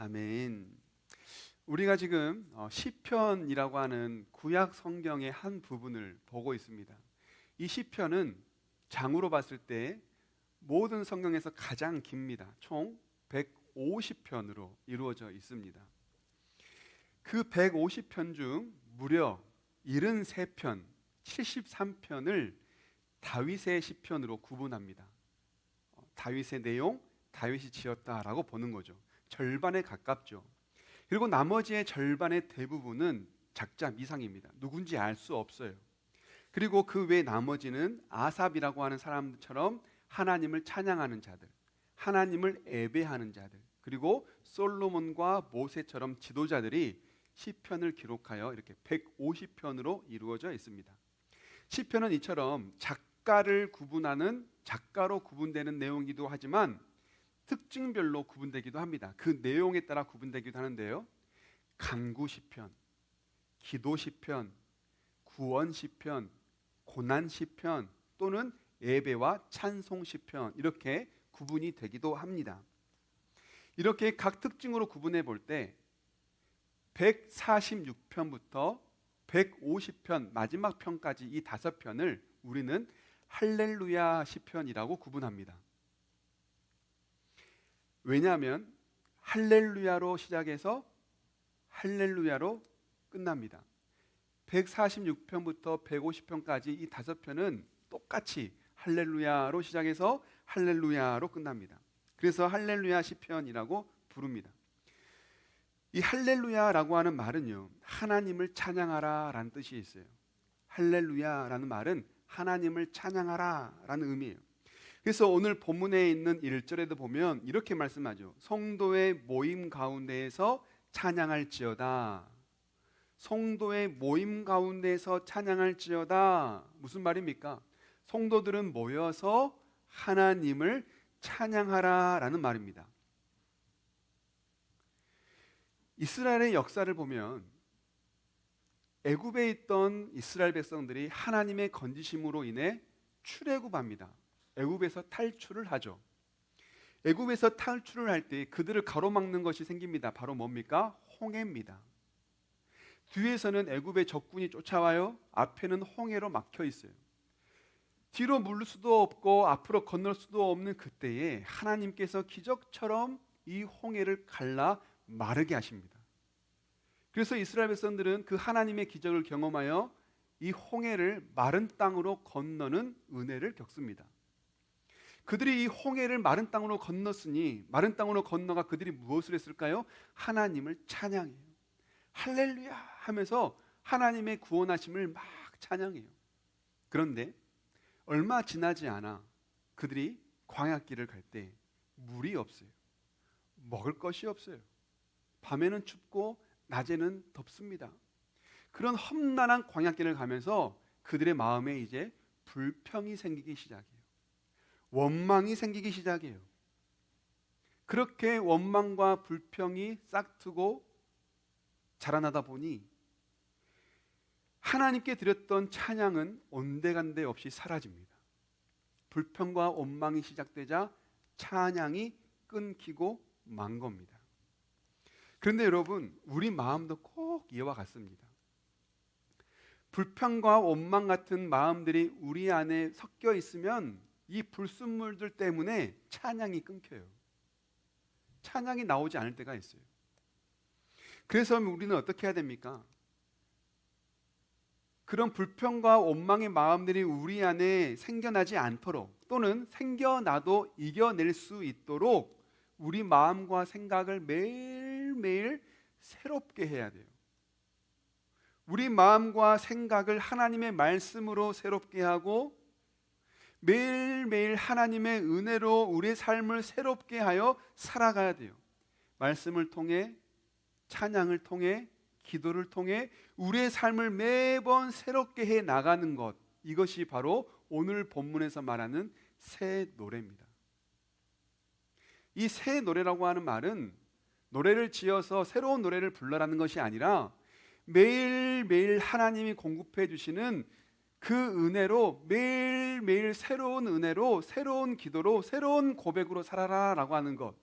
아멘. 우리가 지금 시편이라고 하는 구약 성경의 한 부분을 보고 있습니다. 이 시편은 장으로 봤을 때 모든 성경에서 가장 깁니다. 총 150편으로 이루어져 있습니다. 그 150편 중 무려 73편, 73편을 다윗의 시편으로 구분합니다. 다윗의 내용, 다윗이 지었다라고 보는 거죠. 절반에 가깝죠. 그리고 나머지의 절반의 대부분은 작자 미상입니다. 누군지 알 수 없어요. 그리고 그 외 나머지는 아삽이라고 하는 사람처럼 하나님을 찬양하는 자들, 하나님을 예배하는 자들, 그리고 솔로몬과 모세처럼 지도자들이 시편을 기록하여 이렇게 150편으로 이루어져 있습니다. 시편은 이처럼 작가를 구분하는 작가로 구분되는 내용이기도 하지만 특징별로 구분되기도 합니다. 그 내용에 따라 구분되기도 하는데요. 간구 시편, 기도 시편, 구원 시편, 고난 시편 또는 예배와 찬송 시편 이렇게 구분이 되기도 합니다. 이렇게 각 특징으로 구분해 볼 때 146편부터 150편 마지막 편까지 이 5편을 우리는 할렐루야 시편이라고 구분합니다. 왜냐하면 할렐루야로 시작해서 할렐루야로 끝납니다. 146편부터 150편까지 이 5편은 똑같이 할렐루야로 시작해서 할렐루야로 끝납니다. 그래서 할렐루야 시편이라고 부릅니다. 이 할렐루야라고 하는 말은요, 하나님을 찬양하라 라는 뜻이 있어요. 할렐루야라는 말은 하나님을 찬양하라 라는 의미예요. 그래서 오늘 본문에 있는 1절에도 보면 이렇게 말씀하죠. 성도의 모임 가운데에서 찬양할지어다. 성도의 모임 가운데에서 찬양할지어다. 무슨 말입니까? 성도들은 모여서 하나님을 찬양하라 라는 말입니다. 이스라엘의 역사를 보면 애굽에 있던 이스라엘 백성들이 하나님의 건지심으로 인해 출애굽합니다. 애굽에서 탈출을 하죠. 애굽에서 탈출을 할 때 그들을 가로막는 것이 생깁니다. 바로 뭡니까? 홍해입니다. 뒤에서는 애굽의 적군이 쫓아와요. 앞에는 홍해로 막혀 있어요. 뒤로 물을 수도 없고 앞으로 건널 수도 없는 그때에 하나님께서 기적처럼 이 홍해를 갈라 마르게 하십니다. 그래서 이스라엘 백성들은 그 하나님의 기적을 경험하여 이 홍해를 마른 땅으로 건너는 은혜를 겪습니다. 그들이 이 홍해를 마른 땅으로 건넜으니 마른 땅으로 건너가 그들이 무엇을 했을까요? 하나님을 찬양해요. 할렐루야 하면서 하나님의 구원하심을 막 찬양해요. 그런데 얼마 지나지 않아 그들이 광야길을 갈 때 물이 없어요. 먹을 것이 없어요. 밤에는 춥고 낮에는 덥습니다. 그런 험난한 광야길을 가면서 그들의 마음에 이제 불평이 생기기 시작해요. 원망이 생기기 시작해요. 그렇게 원망과 불평이 싹트고 자라나다 보니 하나님께 드렸던 찬양은 온데간데 없이 사라집니다. 불평과 원망이 시작되자 찬양이 끊기고 만 겁니다. 그런데 여러분, 우리 마음도 꼭 이와 같습니다. 불평과 원망 같은 마음들이 우리 안에 섞여 있으면 이 불순물들 때문에 찬양이 끊겨요. 찬양이 나오지 않을 때가 있어요. 그래서 우리는 어떻게 해야 됩니까? 그런 불평과 원망의 마음들이 우리 안에 생겨나지 않도록 또는 생겨나도 이겨낼 수 있도록 우리 마음과 생각을 매일매일 새롭게 해야 돼요. 우리 마음과 생각을 하나님의 말씀으로 새롭게 하고 매일매일 하나님의 은혜로 우리의 삶을 새롭게 하여 살아가야 돼요. 말씀을 통해, 찬양을 통해, 기도를 통해 우리의 삶을 매번 새롭게 해 나가는 것, 이것이 바로 오늘 본문에서 말하는 새 노래입니다. 이 새 노래라고 하는 말은 노래를 지어서 새로운 노래를 불러라는 것이 아니라 매일매일 하나님이 공급해 주시는 그 은혜로 매일매일 새로운 은혜로 새로운 기도로 새로운 고백으로 살아라 라고 하는 것,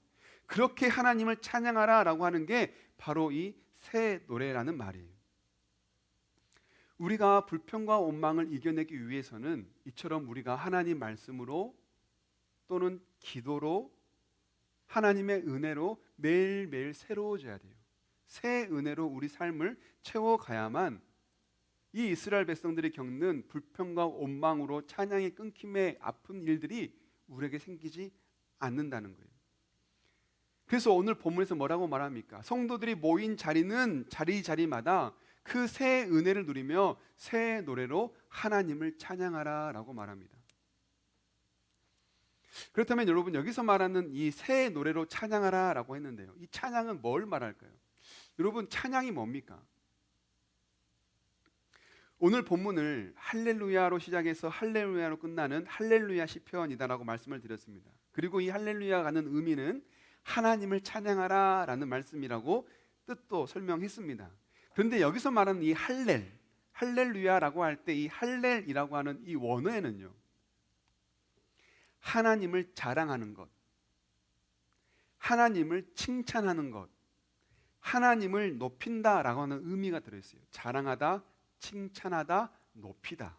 그렇게 하나님을 찬양하라라고 하는 게 바로 이 새 노래라는 말이에요. 우리가 불평과 원망을 이겨내기 위해서는 이처럼 우리가 하나님 말씀으로 또는 기도로 하나님의 은혜로 매일매일 새로워져야 돼요. 새 은혜로 우리 삶을 채워가야만 이 이스라엘 백성들이 겪는 불평과 원망으로 찬양의 끊김에 아픈 일들이 우리에게 생기지 않는다는 거예요. 그래서 오늘 본문에서 뭐라고 말합니까? 성도들이 모인 자리는 자리마다 그 새 은혜를 누리며 새 노래로 하나님을 찬양하라 라고 말합니다. 그렇다면 여러분, 여기서 말하는 이 새 노래로 찬양하라 라고 했는데요, 이 찬양은 뭘 말할까요? 여러분, 찬양이 뭡니까? 오늘 본문을 할렐루야로 시작해서 할렐루야로 끝나는 할렐루야 시편이다라고 말씀을 드렸습니다. 그리고 이 할렐루야가 가는 의미는 하나님을 찬양하라 라는 말씀이라고 뜻도 설명했습니다. 그런데 여기서 말하는 이 할렐루야라고 할 때 이 할렐이라고 하는 이 원어에는요, 하나님을 자랑하는 것, 하나님을 칭찬하는 것, 하나님을 높인다라고 하는 의미가 들어있어요. 자랑하다, 칭찬하다, 높이다.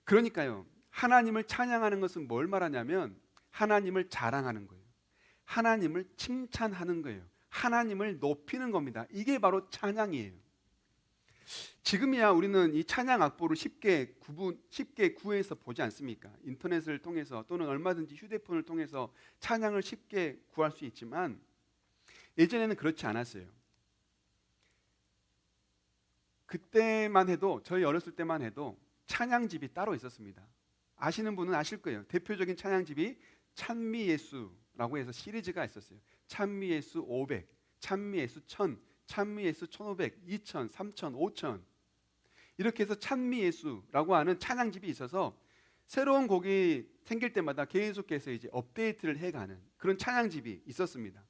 그러니까요, 하나님을 찬양하는 것은 뭘 말하냐면 하나님을 자랑하는 거예요. 하나님을 칭찬하는 거예요. 하나님을 높이는 겁니다. 이게 바로 찬양이에요. 지금이야 우리는 이 찬양 악보를 쉽게 구해서 보지 않습니까? 인터넷을 통해서 또는 얼마든지 휴대폰을 통해서 찬양을 쉽게 구할 수 있지만 예전에는 그렇지 않았어요. 그때만 해도, 저희 어렸을 때만 해도 찬양집이 따로 있었습니다. 아시는 분은 아실 거예요. 대표적인 찬양집이 찬미예수라고 해서 시리즈가 있었어요. 찬미예수 500, 찬미예수 1000, 찬미예수 1500, 2000, 3000, 5000 이렇게 해서 찬미예수라고 하는 찬양집이 있어서 새로운 곡이 생길 때마다 계속해서 이제 업데이트를 해가는 그런 찬양집이 있었습니다.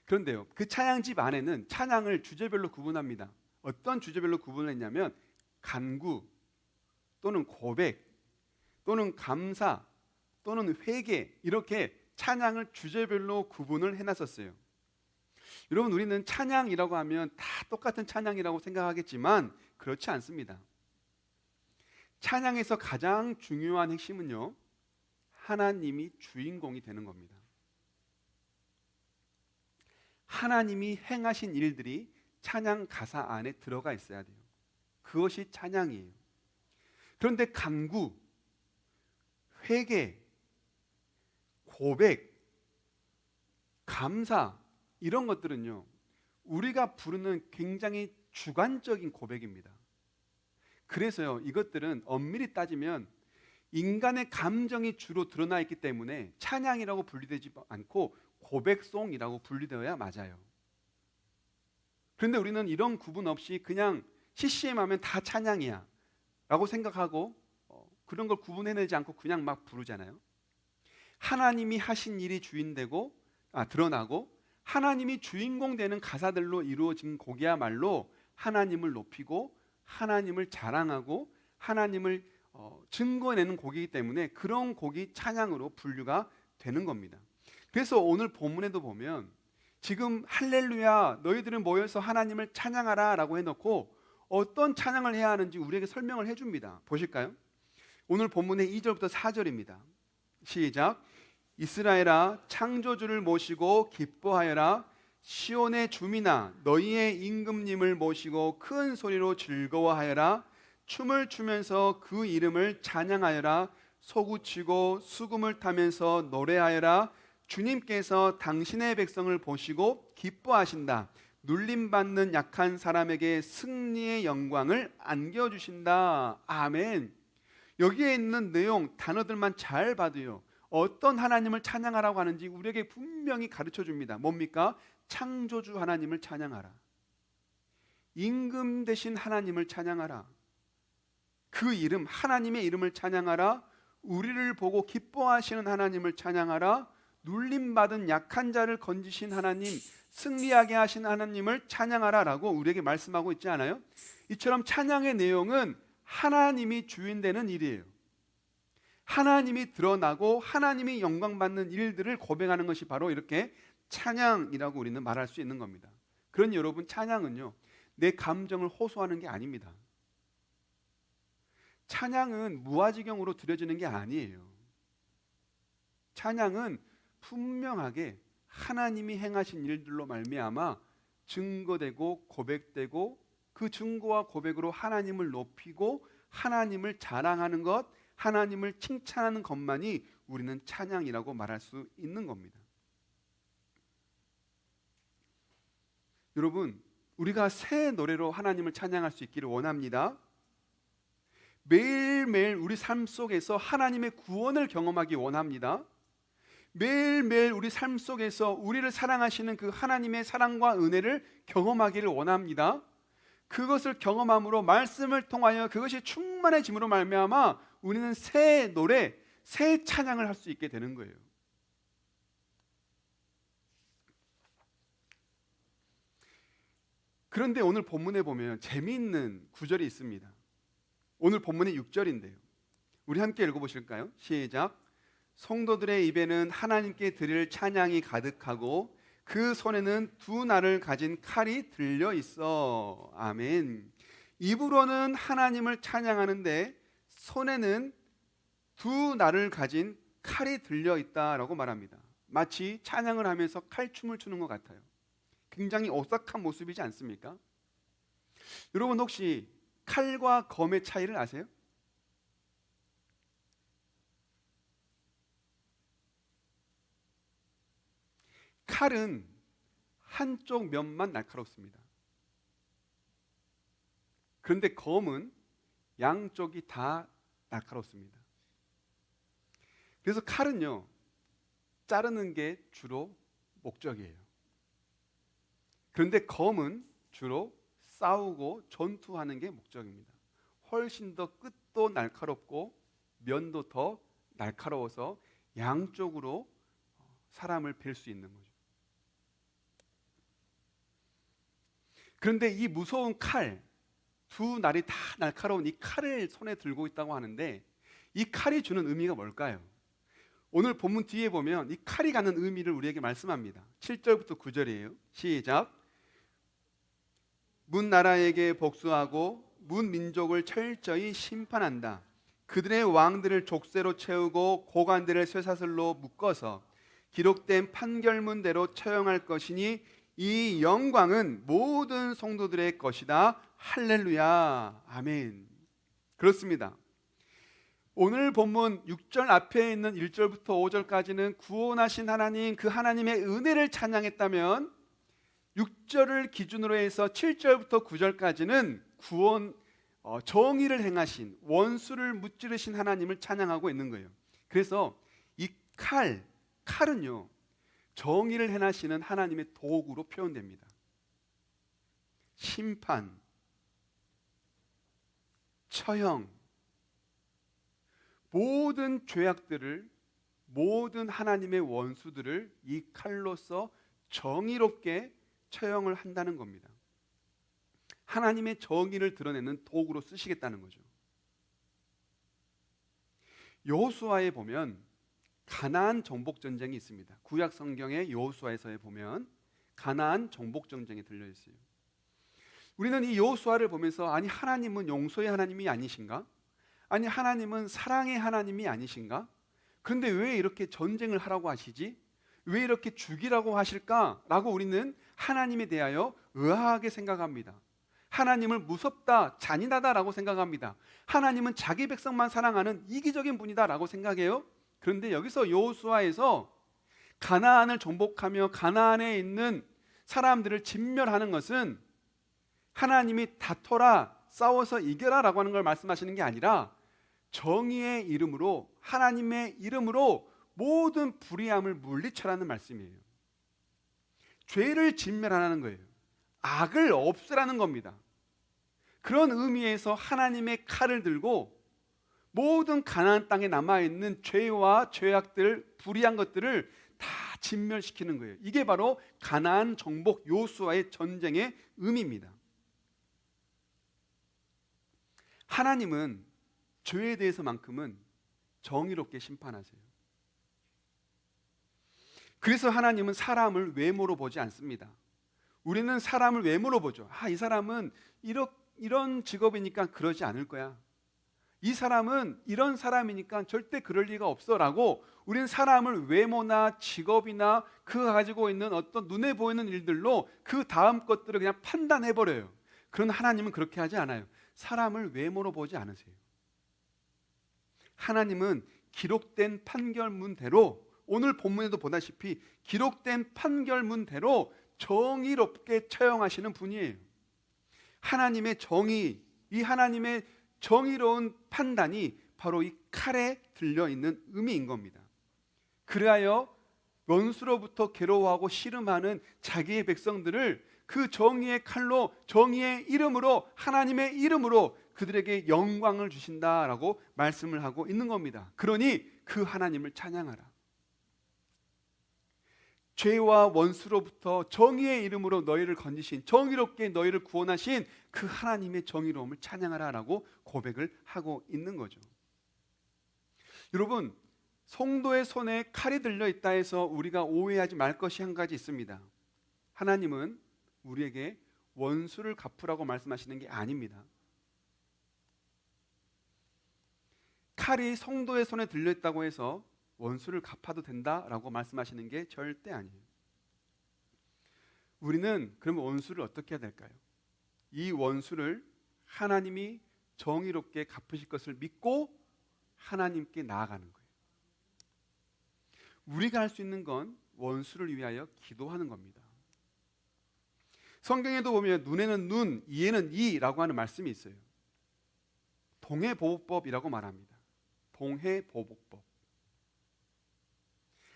그런데요, 그 찬양집 안에는 찬양을 주제별로 구분합니다. 어떤 주제별로 구분을 했냐면 간구 또는 고백 또는 감사 또는 회개, 이렇게 찬양을 주제별로 구분을 해놨었어요. 여러분, 우리는 찬양이라고 하면 다 똑같은 찬양이라고 생각하겠지만 그렇지 않습니다. 찬양에서 가장 중요한 핵심은요, 하나님이 주인공이 되는 겁니다. 하나님이 행하신 일들이 찬양 가사 안에 들어가 있어야 돼요. 그것이 찬양이에요. 그런데 간구, 회개, 고백, 감사 이런 것들은요, 우리가 부르는 굉장히 주관적인 고백입니다. 그래서요, 이것들은 엄밀히 따지면 인간의 감정이 주로 드러나 있기 때문에 찬양이라고 분리되지 않고 고백송이라고 분리되어야 맞아요. 그런데 우리는 이런 구분 없이 그냥 CCM 하면 다 찬양이야 라고 생각하고 그런 걸 구분해내지 않고 그냥 막 부르잖아요. 하나님이 하신 일이 드러나고 하나님이 주인공 되는 가사들로 이루어진 곡이야말로 하나님을 높이고 하나님을 자랑하고 하나님을 증거내는 곡이기 때문에 그런 곡이 찬양으로 분류가 되는 겁니다. 그래서 오늘 본문에도 보면 지금 할렐루야 너희들은 모여서 하나님을 찬양하라 라고 해놓고 어떤 찬양을 해야 하는지 우리에게 설명을 해줍니다. 보실까요? 오늘 본문의 2절부터 4절입니다. 시작. 이스라엘아 창조주를 모시고 기뻐하여라. 시온의 주민아 너희의 임금님을 모시고 큰 소리로 즐거워하여라. 춤을 추면서 그 이름을 찬양하여라. 소구치고 수금을 타면서 노래하여라. 주님께서 당신의 백성을 보시고 기뻐하신다. 눌림받는 약한 사람에게 승리의 영광을 안겨주신다. 아멘. 여기에 있는 내용 단어들만 잘 봐도요, 어떤 하나님을 찬양하라고 하는지 우리에게 분명히 가르쳐 줍니다. 뭡니까? 창조주 하나님을 찬양하라. 임금 되신 하나님을 찬양하라. 그 이름, 하나님의 이름을 찬양하라. 우리를 보고 기뻐하시는 하나님을 찬양하라. 눌림받은 약한 자를 건지신 하나님, 승리하게 하신 하나님을 찬양하라 라고 우리에게 말씀하고 있지 않아요? 이처럼 찬양의 내용은 하나님이 주인 되는 일이에요. 하나님이 드러나고 하나님이 영광받는 일들을 고백하는 것이 바로 이렇게 찬양이라고 우리는 말할 수 있는 겁니다. 그러니 여러분, 찬양은요, 내 감정을 호소하는 게 아닙니다. 찬양은 무아지경으로 드려지는 게 아니에요. 찬양은 분명하게 하나님이 행하신 일들로 말미암아 증거되고 고백되고, 그 증거와 고백으로 하나님을 높이고 하나님을 자랑하는 것, 하나님을 칭찬하는 것만이 우리는 찬양이라고 말할 수 있는 겁니다. 여러분, 우리가 새 노래로 하나님을 찬양할 수 있기를 원합니다. 매일매일 우리 삶 속에서 하나님의 구원을 경험하기 원합니다. 매일매일 우리 삶 속에서 우리를 사랑하시는 그 하나님의 사랑과 은혜를 경험하기를 원합니다. 그것을 경험함으로 말씀을 통하여 그것이 충만해짐으로 말미암아 우리는 새 노래, 새 찬양을 할 수 있게 되는 거예요. 그런데 오늘 본문에 보면 재미있는 구절이 있습니다. 오늘 본문이 6절인데요. 우리 함께 읽어보실까요? 시작. 성도들의 입에는 하나님께 드릴 찬양이 가득하고 그 손에는 두 날을 가진 칼이 들려 있어. 아멘. 입으로는 하나님을 찬양하는데 손에는 두 날을 가진 칼이 들려 있다라고 말합니다. 마치 찬양을 하면서 칼춤을 추는 것 같아요. 굉장히 오싹한 모습이지 않습니까? 여러분, 혹시 칼과 검의 차이를 아세요? 칼은 한쪽 면만 날카롭습니다. 그런데 검은 양쪽이 다 날카롭습니다. 그래서 칼은요, 자르는 게 주로 목적이에요. 그런데 검은 주로 싸우고 전투하는 게 목적입니다. 훨씬 더 끝도 날카롭고 면도 더 날카로워서 양쪽으로 사람을 뵐 수 있는 거죠. 그런데 이 무서운 칼, 두 날이 다 날카로운 이 칼을 손에 들고 있다고 하는데, 이 칼이 주는 의미가 뭘까요? 오늘 본문 뒤에 보면 이 칼이 갖는 의미를 우리에게 말씀합니다. 7절부터 9절이에요. 시작. 문 나라에게 복수하고 문 민족을 철저히 심판한다. 그들의 왕들을 족쇄로 채우고 고관들을 쇠사슬로 묶어서 기록된 판결문대로 처형할 것이니 이 영광은 모든 성도들의 것이다. 할렐루야. 아멘. 그렇습니다. 오늘 본문 6절 앞에 있는 1절부터 5절까지는 구원하신 하나님, 그 하나님의 은혜를 찬양했다면 6절을 기준으로 해서 7절부터 9절까지는 구원, 정의를 행하신, 원수를 무찌르신 하나님을 찬양하고 있는 거예요. 그래서 이 칼은요, 정의를 행하시는 하나님의 도구로 표현됩니다. 심판, 처형, 모든 죄악들을, 모든 하나님의 원수들을 이 칼로서 정의롭게 처형을 한다는 겁니다. 하나님의 정의를 드러내는 도구로 쓰시겠다는 거죠. 여호수아에 보면 가나안 정복 전쟁이 있습니다. 구약 성경의 여호수아에서에 보면 가나안 정복 전쟁이 들려 있어요. 우리는 이 여호수아를 보면서, 아니 하나님은 용서의 하나님이 아니신가? 아니 하나님은 사랑의 하나님이 아니신가? 그런데 왜 이렇게 전쟁을 하라고 하시지? 왜 이렇게 죽이라고 하실까라고 우리는 하나님에 대하여 의아하게 생각합니다. 하나님을 무섭다, 잔인하다라고 생각합니다. 하나님은 자기 백성만 사랑하는 이기적인 분이다라고 생각해요. 그런데 여기서 여호수아에서 가나안을 정복하며 가나안에 있는 사람들을 진멸하는 것은 하나님이 다퉈라, 싸워서 이겨라라고 하는 걸 말씀하시는 게 아니라 정의의 이름으로, 하나님의 이름으로 모든 불의함을 물리쳐라는 말씀이에요. 죄를 진멸하라는 거예요. 악을 없애라는 겁니다. 그런 의미에서 하나님의 칼을 들고 모든 가나안 땅에 남아있는 죄와 죄악들, 불의한 것들을 다 진멸시키는 거예요. 이게 바로 가나안 정복 여호수아의 전쟁의 의미입니다. 하나님은 죄에 대해서만큼은 정의롭게 심판하세요. 그래서 하나님은 사람을 외모로 보지 않습니다. 우리는 사람을 외모로 보죠. 이 사람은 이런 직업이니까 그러지 않을 거야. 이 사람은 이런 사람이니까 절대 그럴 리가 없어라고 우리는 사람을 외모나 직업이나 그가 가지고 있는 어떤 눈에 보이는 일들로 그 다음 것들을 그냥 판단해버려요. 그러나 하나님은 그렇게 하지 않아요. 사람을 외모로 보지 않으세요. 하나님은 기록된 판결문대로, 오늘 본문에도 보다시피 기록된 판결문대로 정의롭게 처형하시는 분이에요. 하나님의 정의, 이 하나님의 정의로운 판단이 바로 이 칼에 들려있는 의미인 겁니다. 그리하여 원수로부터 괴로워하고 씨름하는 자기의 백성들을 그 정의의 칼로, 정의의 이름으로, 하나님의 이름으로 그들에게 영광을 주신다라고 말씀을 하고 있는 겁니다. 그러니 그 하나님을 찬양하라. 죄와 원수로부터 정의의 이름으로 너희를 건지신, 정의롭게 너희를 구원하신 그 하나님의 정의로움을 찬양하라라고 고백을 하고 있는 거죠. 여러분, 성도의 손에 칼이 들려있다 해서 우리가 오해하지 말 것이 한 가지 있습니다. 하나님은 우리에게 원수를 갚으라고 말씀하시는 게 아닙니다. 칼이 성도의 손에 들려있다고 해서 원수를 갚아도 된다라고 말씀하시는 게 절대 아니에요. 우리는 그러면 원수를 어떻게 해야 될까요? 이 원수를 하나님이 정의롭게 갚으실 것을 믿고 하나님께 나아가는 거예요. 우리가 할 수 있는 건 원수를 위하여 기도하는 겁니다. 성경에도 보면 눈에는 눈, 이에는 이라고 하는 말씀이 있어요. 동해보복법이라고 말합니다. 동해보복법.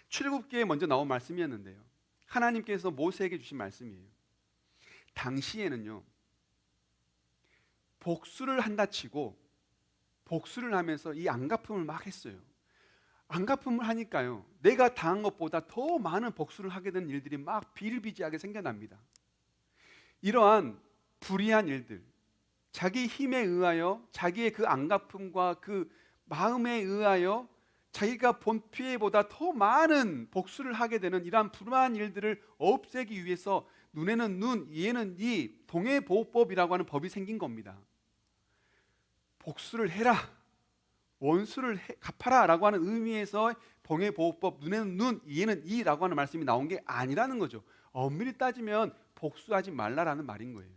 출애굽기에 먼저 나온 말씀이었는데요, 하나님께서 모세에게 주신 말씀이에요. 당시에는요, 복수를 한다 치고 복수를 하면서 이 안갚음을 막 했어요. 안갚음을 하니까요, 내가 당한 것보다 더 많은 복수를 하게 되는 일들이 막 비일비재하게 생겨납니다. 이러한 불의한 일들, 자기 힘에 의하여, 자기의 그 안갚음과 그 마음에 의하여 자기가 본 피해보다 더 많은 복수를 하게 되는 이러한 불의한 일들을 없애기 위해서 눈에는 눈, 이에는 이 동해보호법이라고 하는 법이 생긴 겁니다. 복수를 해라, 원수를 갚아라 라고 하는 의미에서 동해보호법, 눈에는 눈, 이에는 이라고 하는 말씀이 나온 게 아니라는 거죠. 엄밀히 따지면 복수하지 말라라는 말인 거예요.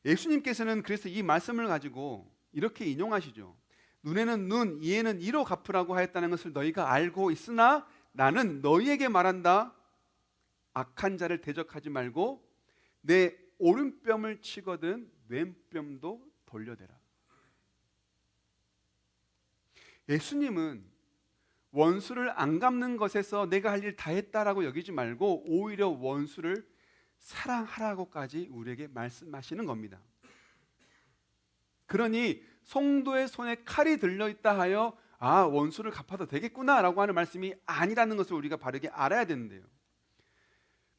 예수님께서는 그래서 이 말씀을 가지고 이렇게 인용하시죠. 눈에는 눈, 이에는 이로 갚으라고 하였다는 것을 너희가 알고 있으나 나는 너희에게 말한다. 악한 자를 대적하지 말고 내 오른뺨을 치거든 왼뺨도 돌려대라. 예수님은 원수를 안 갚는 것에서 내가 할 일 다 했다라고 여기지 말고 오히려 원수를 사랑하라고까지 우리에게 말씀하시는 겁니다. 그러니 성도의 손에 칼이 들려있다 하여 원수를 갚아도 되겠구나라고 하는 말씀이 아니라는 것을 우리가 바르게 알아야 되는데요,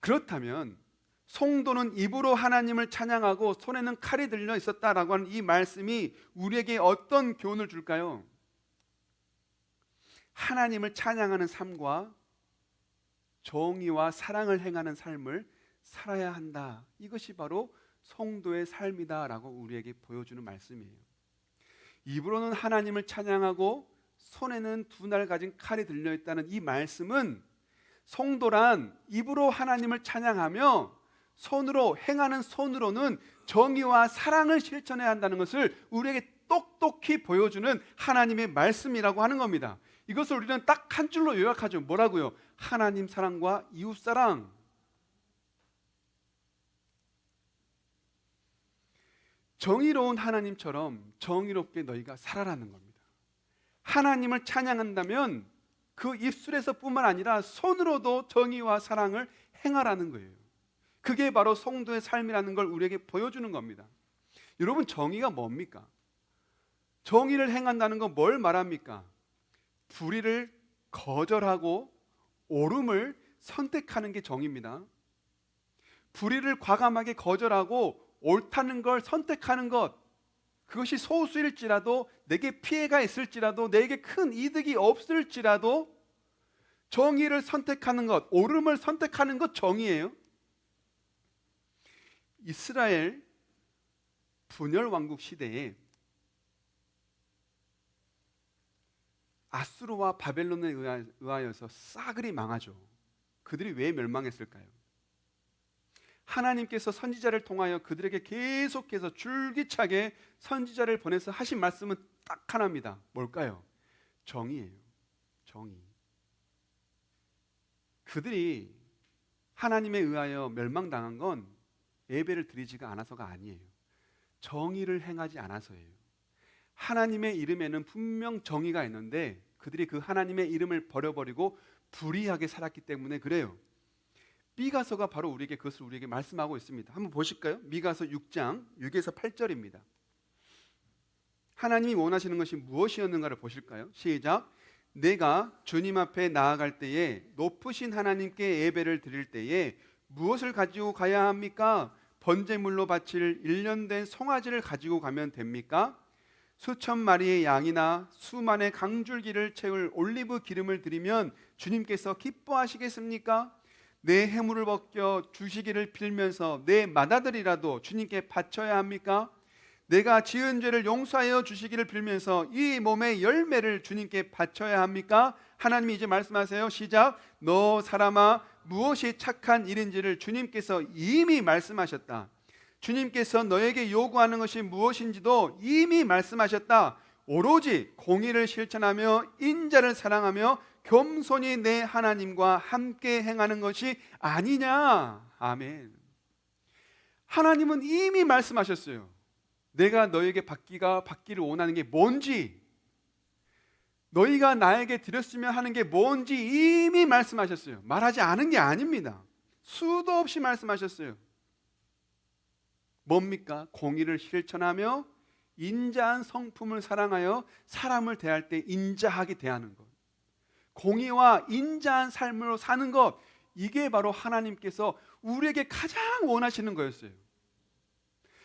그렇다면 성도는 입으로 하나님을 찬양하고 손에는 칼이 들려 있었다라고 하는 이 말씀이 우리에게 어떤 교훈을 줄까요? 하나님을 찬양하는 삶과 정의와 사랑을 행하는 삶을 살아야 한다. 이것이 바로 성도의 삶이다라고 우리에게 보여주는 말씀이에요. 입으로는 하나님을 찬양하고 손에는 두 날 가진 칼이 들려있다는 이 말씀은 성도란 입으로 하나님을 찬양하며 손으로 행하는 손으로는 정의와 사랑을 실천해야 한다는 것을 우리에게 똑똑히 보여주는 하나님의 말씀이라고 하는 겁니다. 이것을 우리는 딱 한 줄로 요약하죠. 뭐라고요? 하나님 사랑과 이웃 사랑. 정의로운 하나님처럼 정의롭게 너희가 살아라는 겁니다. 하나님을 찬양한다면 그 입술에서 뿐만 아니라 손으로도 정의와 사랑을 행하라는 거예요. 그게 바로 성도의 삶이라는 걸 우리에게 보여주는 겁니다. 여러분, 정의가 뭡니까? 정의를 행한다는 건 뭘 말합니까? 불의를 거절하고 옳음을 선택하는 게 정의입니다. 불의를 과감하게 거절하고 옳다는 걸 선택하는 것, 그것이 소수일지라도, 내게 피해가 있을지라도, 내게 큰 이득이 없을지라도 정의를 선택하는 것, 옳음을 선택하는 것 정의예요. 이스라엘 분열 왕국 시대에 아수르와 바벨론에 의하여서 싸그리 망하죠. 그들이 왜 멸망했을까요? 하나님께서 선지자를 통하여 그들에게 계속해서 줄기차게 선지자를 보내서 하신 말씀은 딱 하나입니다. 뭘까요? 정의예요. 정의. 그들이 하나님에 의하여 멸망당한 건 예배를 드리지가 않아서가 아니에요. 정의를 행하지 않아서예요. 하나님의 이름에는 분명 정의가 있는데 그들이 그 하나님의 이름을 버려버리고 불의하게 살았기 때문에 그래요. 미가서가 바로 그것을 우리에게 말씀하고 있습니다. 한번 보실까요? 미가서 6장 6에서 8절입니다. 하나님이 원하시는 것이 무엇이었는가를 보실까요? 시작. 내가 주님 앞에 나아갈 때에 높으신 하나님께 예배를 드릴 때에 무엇을 가지고 가야 합니까? 번제물로 바칠 1년 된 송아지를 가지고 가면 됩니까? 수천 마리의 양이나 수만의 강줄기를 채울 올리브 기름을 드리면 주님께서 기뻐하시겠습니까? 내 해물을 벗겨 주시기를 빌면서 내 맏아들이라도 주님께 바쳐야 합니까? 내가 지은 죄를 용서하여 주시기를 빌면서 이 몸의 열매를 주님께 바쳐야 합니까? 하나님이 이제 말씀하세요. 시작. 너 사람아, 무엇이 착한 일인지를 주님께서 이미 말씀하셨다. 주님께서 너에게 요구하는 것이 무엇인지도 이미 말씀하셨다. 오로지 공의를 실천하며 인자를 사랑하며 겸손히 내 하나님과 함께 행하는 것이 아니냐. 아멘. 하나님은 이미 말씀하셨어요. 내가 너에게 받기를 원하는 게 뭔지, 너희가 나에게 드렸으면 하는 게 뭔지 이미 말씀하셨어요. 말하지 않은 게 아닙니다. 수도 없이 말씀하셨어요. 뭡니까? 공의를 실천하며 인자한 성품을 사랑하여 사람을 대할 때 인자하게 대하는 것, 공의와 인자한 삶으로 사는 것, 이게 바로 하나님께서 우리에게 가장 원하시는 거였어요.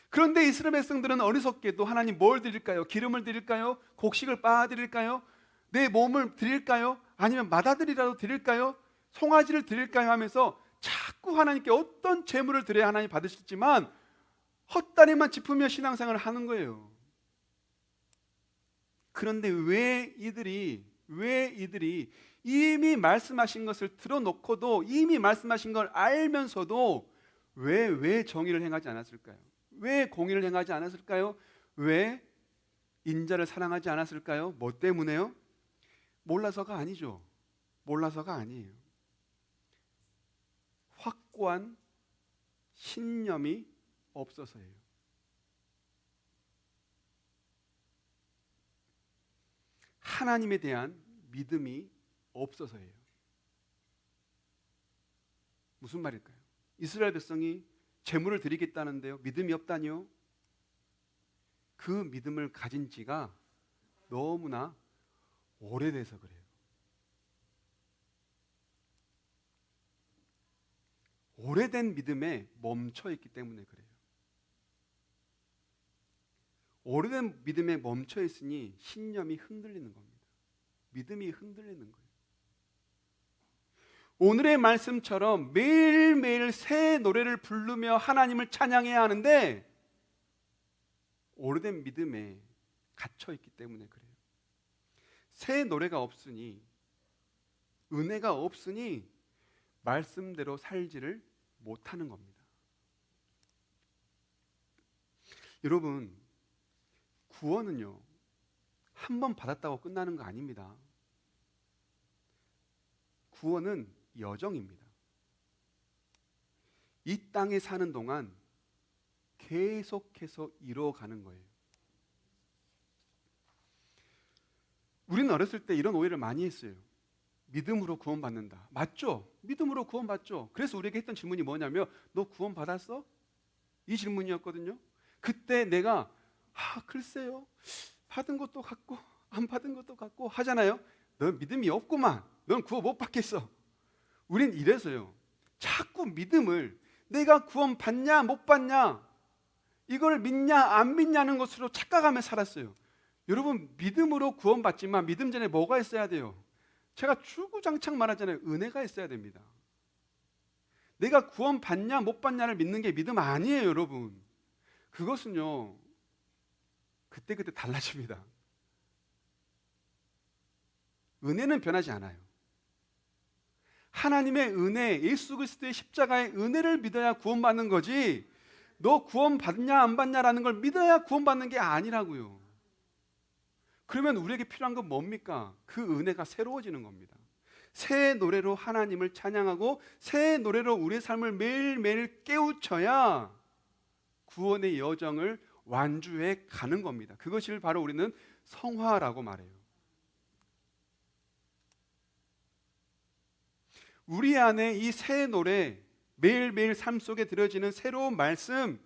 그런데 이스라엘 백성들은 어리석게도 하나님 뭘 드릴까요? 기름을 드릴까요? 곡식을 빻아 드릴까요? 내 몸을 드릴까요? 아니면 맏아들이라도 드릴까요? 송아지를 드릴까요? 하면서 자꾸 하나님께 어떤 제물을 드려야 하나님 받으시지만 헛다리만 짚으며 신앙생활을 하는 거예요. 그런데 왜 이들이 이미 말씀하신 것을 들어놓고도, 이미 말씀하신 걸 알면서도 왜 정의를 행하지 않았을까요? 왜 공의를 행하지 않았을까요? 왜 인자를 사랑하지 않았을까요? 뭐 때문에요? 몰라서가 아니죠. 몰라서가 아니에요. 확고한 신념이 없어서예요. 하나님에 대한 믿음이 없어서예요. 무슨 말일까요? 이스라엘 백성이 제물을 드리겠다는데요, 믿음이 없다니요? 그 믿음을 가진 지가 너무나 오래돼서 그래요. 오래된 믿음에 멈춰 있기 때문에 그래요. 오래된 믿음에 멈춰 있으니 신념이 흔들리는 겁니다. 믿음이 흔들리는 거예요. 오늘의 말씀처럼 매일매일 새 노래를 부르며 하나님을 찬양해야 하는데 오래된 믿음에 갇혀 있기 때문에 그래요. 새 노래가 없으니, 은혜가 없으니 말씀대로 살지를 못하는 겁니다. 여러분, 구원은요, 한 번 받았다고 끝나는 거 아닙니다. 구원은 여정입니다. 이 땅에 사는 동안 계속해서 이루어가는 거예요. 우리는 어렸을 때 이런 오해를 많이 했어요. 믿음으로 구원받는다. 맞죠? 믿음으로 구원받죠. 그래서 우리에게 했던 질문이 뭐냐면, 너 구원받았어? 이 질문이었거든요. 그때 내가 글쎄요, 받은 것도 같고 안 받은 것도 같고 하잖아요. 넌 믿음이 없구만. 넌 구원 못 받겠어. 우린 이래서요, 자꾸 믿음을 내가 구원 받냐 못 받냐 이걸 믿냐 안 믿냐는 것으로 착각하며 살았어요. 여러분, 믿음으로 구원받지만 믿음 전에 뭐가 있어야 돼요? 제가 주구장창 말하잖아요. 은혜가 있어야 됩니다. 내가 구원받냐 못 받냐를 믿는 게 믿음 아니에요, 여러분. 그것은요, 그때그때 달라집니다. 은혜는 변하지 않아요. 하나님의 은혜, 예수 그리스도의 십자가의 은혜를 믿어야 구원받는 거지, 너 구원받냐 안 받냐라는 걸 믿어야 구원받는 게 아니라고요. 그러면 우리에게 필요한 건 뭡니까? 그 은혜가 새로워지는 겁니다. 새 노래로 하나님을 찬양하고 새 노래로 우리의 삶을 매일매일 깨우쳐야 구원의 여정을 완주해 가는 겁니다. 그것을 바로 우리는 성화라고 말해요. 우리 안에 이 새 노래, 매일매일 삶 속에 들어지는 새로운 말씀,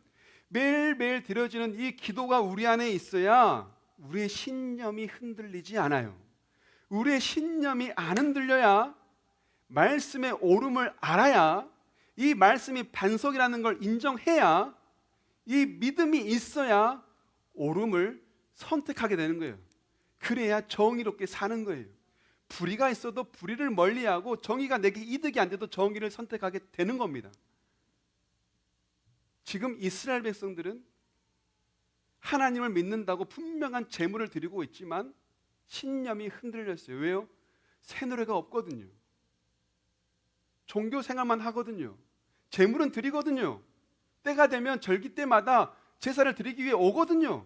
매일매일 들어지는 이 기도가 우리 안에 있어야 우리의 신념이 흔들리지 않아요. 우리의 신념이 안 흔들려야, 말씀의 옳음을 알아야, 이 말씀이 반석이라는 걸 인정해야, 이 믿음이 있어야 옳음을 선택하게 되는 거예요. 그래야 정의롭게 사는 거예요. 불의가 있어도 불의를 멀리하고 정의가 내게 이득이 안 돼도 정의를 선택하게 되는 겁니다. 지금 이스라엘 백성들은 하나님을 믿는다고 분명한 제물을 드리고 있지만 신념이 흔들렸어요. 왜요? 새 노래가 없거든요. 종교 생활만 하거든요. 제물은 드리거든요. 때가 되면 절기 때마다 제사를 드리기 위해 오거든요.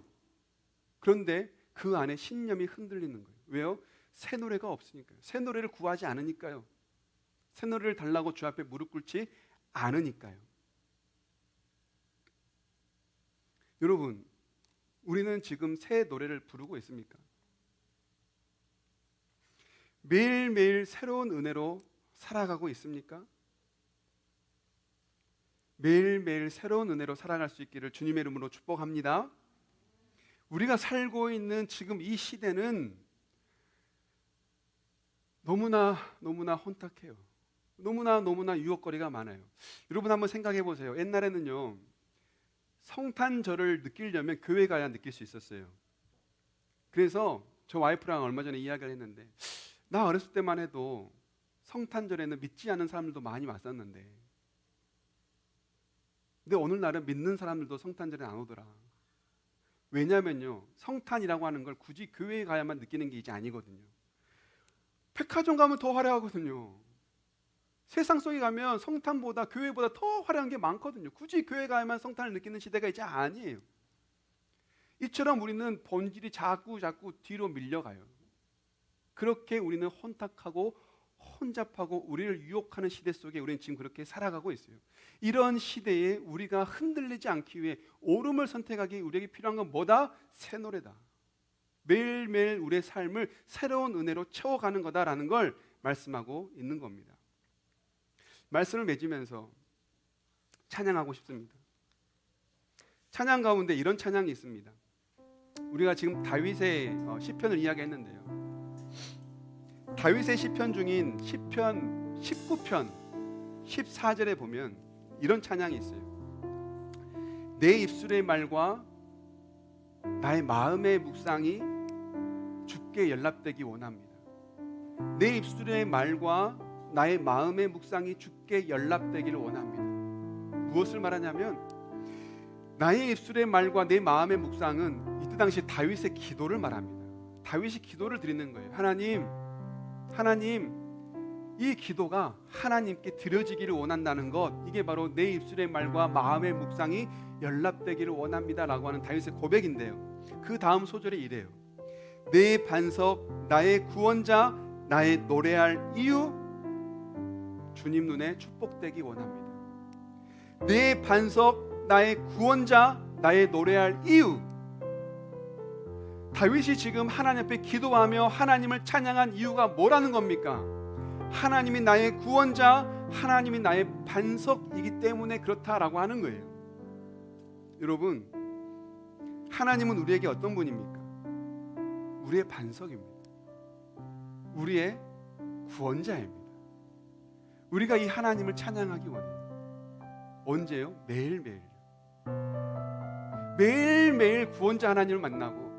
그런데 그 안에 신념이 흔들리는 거예요. 왜요? 새 노래가 없으니까요. 새 노래를 구하지 않으니까요. 새 노래를 달라고 주 앞에 무릎 꿇지 않으니까요. 여러분, 우리는 지금 새 노래를 부르고 있습니까? 매일매일 새로운 은혜로 살아가고 있습니까? 매일매일 새로운 은혜로 살아갈 수 있기를 주님의 이름으로 축복합니다. 우리가 살고 있는 지금 이 시대는 너무나 혼탁해요. 너무나 유혹거리가 많아요. 여러분 한번 생각해 보세요. 옛날에는요, 성탄절을 느끼려면 교회 가야 느낄 수 있었어요. 그래서 저 와이프랑 얼마 전에 이야기를 했는데, 나 어렸을 때만 해도 성탄절에는 믿지 않는 사람들도 많이 왔었는데, 근데 오늘날은 믿는 사람들도 성탄절에 안 오더라. 왜냐면요, 성탄이라고 하는 걸 굳이 교회에 가야만 느끼는 게 이제 아니거든요. 백화점 가면 더 화려하거든요. 세상 속에 가면 성탄보다 교회보다 더 화려한 게 많거든요. 굳이 교회 가야만 성탄을 느끼는 시대가 이제 아니에요. 이처럼 우리는 본질이 자꾸 뒤로 밀려가요. 그렇게 우리는 혼탁하고 혼잡하고 우리를 유혹하는 시대 속에 우리는 지금 그렇게 살아가고 있어요. 이런 시대에 우리가 흔들리지 않기 위해 옳음을 선택하기 위해 우리에게 필요한 건 뭐다? 새 노래다. 매일매일 우리의 삶을 새로운 은혜로 채워가는 거다라는 걸 말씀하고 있는 겁니다. 말씀을 맺으면서 찬양하고 싶습니다. 찬양 가운데 이런 찬양이 있습니다. 우리가 지금 다윗의 시편을 이야기했는데요. 다윗의 시편 중인 시편 19편 14절에 보면 이런 찬양이 있어요. 내 입술의 말과 나의 마음의 묵상이 주께 연락되기 원합니다. 내 입술의 말과 나의 마음의 묵상이 주께 연락되기를 원합니다. 무엇을 말하냐면, 나의 입술의 말과 내 마음의 묵상은 이때 당시 다윗의 기도를 말합니다. 다윗이 기도를 드리는 거예요. 하나님, 이 기도가 하나님께 드려지기를 원한다는 것, 이게 바로 내 입술의 말과 마음의 묵상이 연락되기를 원합니다 라고 하는 다윗의 고백인데요, 그 다음 소절에 이래요. 내 반석, 나의 구원자, 나의 노래할 이유, 주님 눈에 축복되기 원합니다. 내 반석, 나의 구원자, 나의 노래할 이유. 다윗이 지금 하나님 앞에 기도하며 하나님을 찬양한 이유가 뭐라는 겁니까? 하나님이 나의 구원자, 하나님이 나의 반석이기 때문에 그렇다라고 하는 거예요. 여러분, 하나님은 우리에게 어떤 분입니까? 우리의 반석입니다. 우리의 구원자입니다. 우리가 이 하나님을 찬양하기 원해요. 언제요? 매일매일. 매일매일 구원자 하나님을 만나고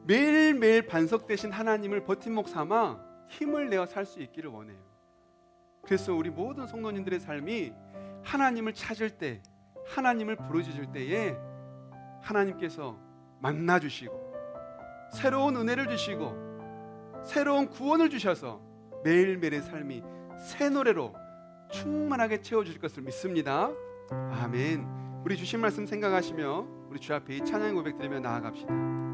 매일매일 반석 되신 하나님을 버팀목 삼아 힘을 내어 살 수 있기를 원해요. 그래서 우리 모든 성도님들의 삶이 하나님을 찾을 때, 하나님을 부르짖을 때에 하나님께서 만나주시고 새로운 은혜를 주시고 새로운 구원을 주셔서 매일매일의 삶이 새 노래로 충만하게 채워주실 것을 믿습니다. 아멘. 우리 주신 말씀 생각하시며 우리 주 앞에 이 찬양의 고백 드리며 나아갑시다.